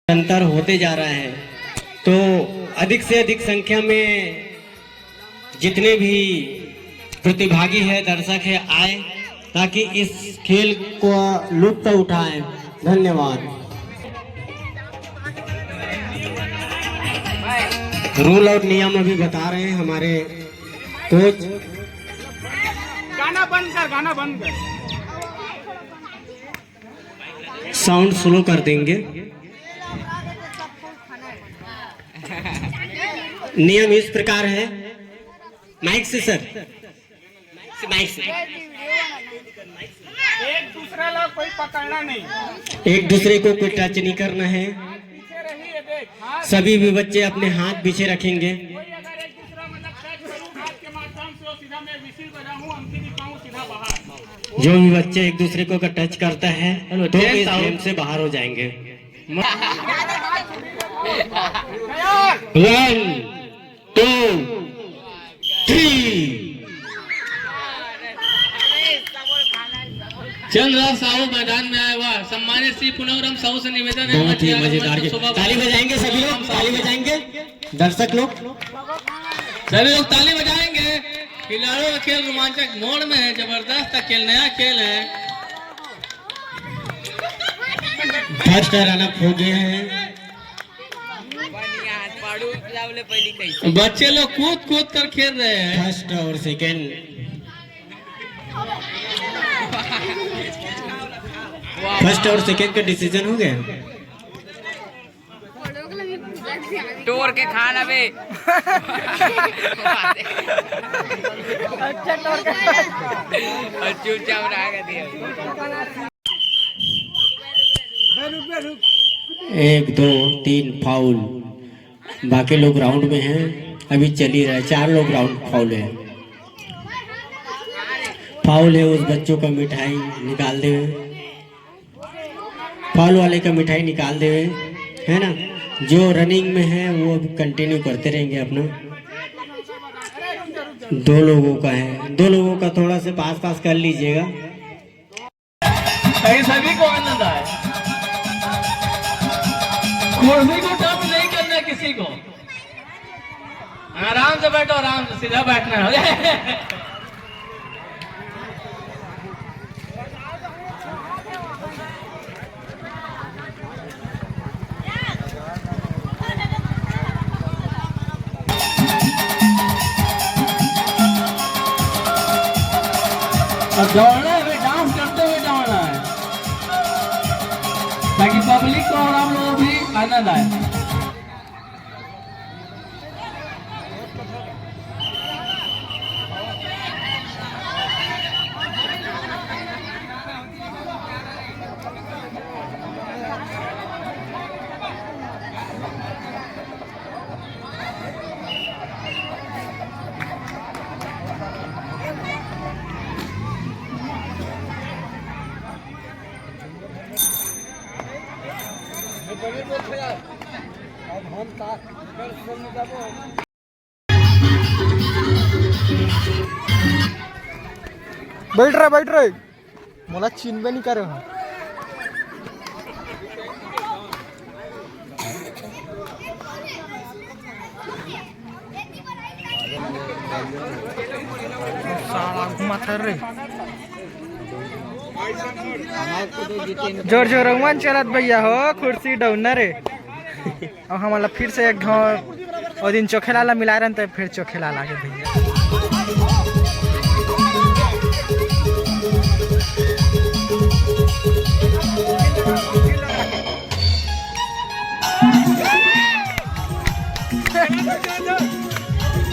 अंतर होते जा रहा है, तो अधिक से अधिक संख्या में जितने भी प्रतिभागी है, दर्शक है, आए ताकि इस खेल को लुत्फ उठाएं। धन्यवाद। रूल और नियम अभी बता रहे हैं हमारे कोच। गाना बंद कर, गाना बंद कर। साउंड स्लो कर देंगे। नियम इस प्रकार है, माइक से सर, माइक से। एक दूसरा लोग कोई पकड़ना नहीं, एक दूसरे को कोई टच नहीं करना है। सभी भी बच्चे अपने हाथ पीछे रखेंगे। अगर एक दूसरा मतलब टच करूं हाथ के माध्यम से, सीधा मैं विसिल बजाऊं, अंकी दिखाऊं, सीधा बाहर। जो भी बच्चे एक दूसरे को टच करता है तो इस गेम से बाहर हो जाएंगे। 1 2 3। चल रहा साहू मैदान में आया हुआ सम्मानित श्री पुनवरम साहू से निवेदन है। बहुत ही मजेदार। ताली बजाएंगे सभी लोग, ताली बजाएंगे दर्शक लोग, सभी लोग ताली बजाएंगे। खिलाड़ियों का खेल रोमांचक मोड़ में है, जबरदस्त खेल, नया खेल है। फर्स्ट रन अप हो गए हैं। बच्चे लोग कूद कूद कर खेल रहे हैं। फर्स्ट और सेकंड। फर्स्ट और सेकंड का डिसीजन हो गया। टोर के खाना बे। अच्छा टोर का चुपचाप रहा दिया। 1 2 3 फाउल। बाकी लोग राउंड में हैं, अभी चल ही रहा है। 4 लोग राउंड फाउल है। फाउल है उस बच्चों का मिठाई निकाल दे, फाउल वाले का मिठाई निकाल दे, है ना। जो रनिंग में है वो कंटिन्यू करते रहेंगे अपना। 2 लोगों का है, 2 लोगों का थोड़ा से पास पास कर लीजिएगा। सभी को आनंद आए। कुर्सी को टच नहीं करना किसी को। आराम से बैठो, आराम से, सीधा बैठना है। अब दौड़ना है, डांस करते हुए दौड़ना है ताकि पब्लिक को और हम लोग भी आनंद आए। बैठ रहे मला चिन्ह नहीं कर रहा। जोर जोर रंगवान चलत भैया हो, कुर्सी डाउन रे। और हमारा फिर से एक और दिन चोखेला मिला रहे तो फिर चोखेला लागे भैया।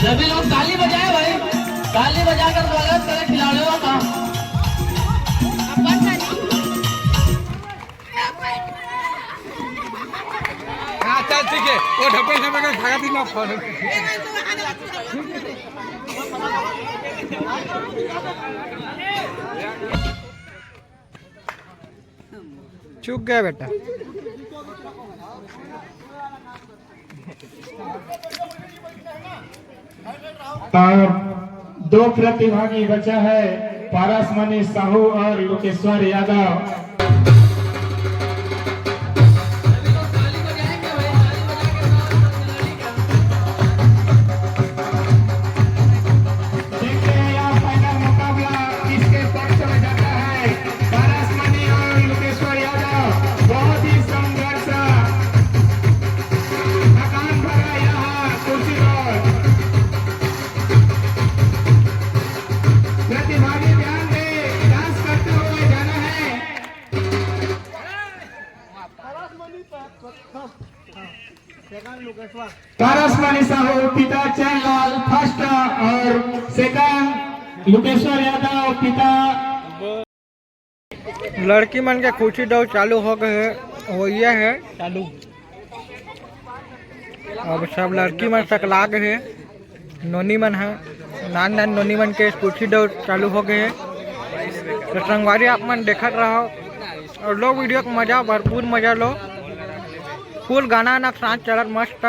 सभी लोग ताली बजाए भाई, ताली बजाकर स्वागत करें खिलाड़ियों का। चल ठीक है, वो ढप्पे से मैं खागा दी ना फोन। चूक गया बेटा। और 2 प्रतिभागी बचा है, पारसमणि साहू और लोकेश्वर यादव। देखते हैं यहाँ फाइनल मुकाबला किसके पक्ष में जाता है। पारसमणि और लोकेश्वर यादव बहुत ही संघर्ष थकान भरा यहाँ कुर्सी पर। प्रतिभागी ध्यान दे, डांस करते हुए जाना है। पारसमणि साहू पिता चैनलाल फर्स्ट और सेकंड लोकेश्वर यादव पिता। लड़की मन के कुर्सी दौड़ चालू हो गए है, वो ये है चालू। अब सब लड़की मन सकला गए है, नोनी मन है, नान नान नोनी मन के कुर्सी दौड़ चालू हो गए है। तो संगवारी आप मन देखत रहो और लो वीडियो को मजा, भरपूर मजा लो। फुल गाना ना साथ चलत मस्त।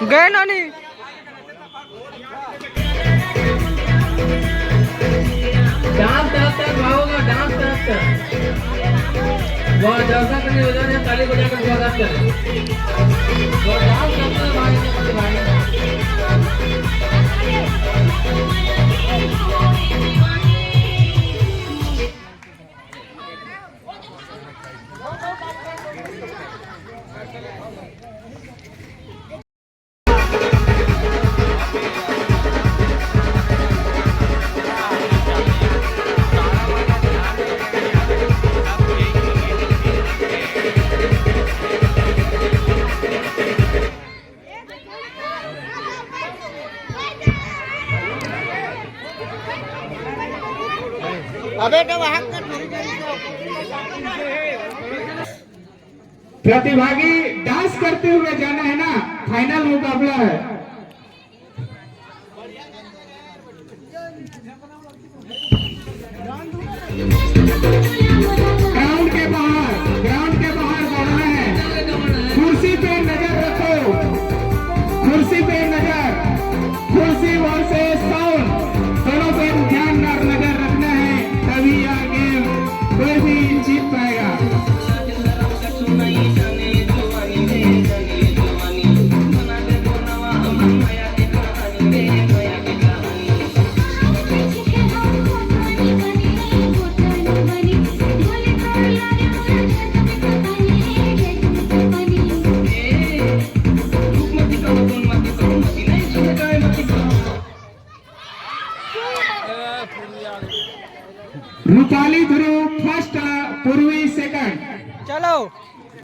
गए नानी डांस करते भागोगा, डांस करते बहुत दर्शक निवेदन है, ताली बजाकर स्वागत करें। और डांस करते भाई प्रतिभागी डांस करते हुए जाना है ना, फाइनल मुकाबला है। ग्राउंड के बाहर दौड़ना है। कुर्सी पे नजर रखो, कुर्सी पे नजर, कुर्सी वर्सेस साउंड दोनों पे ध्यान और नजर रखना है, तभी यह गेम कोई भी जीत पाएगा। रूपाली ध्रुव फर्स्ट, पूर्वी सेकंड। चलो।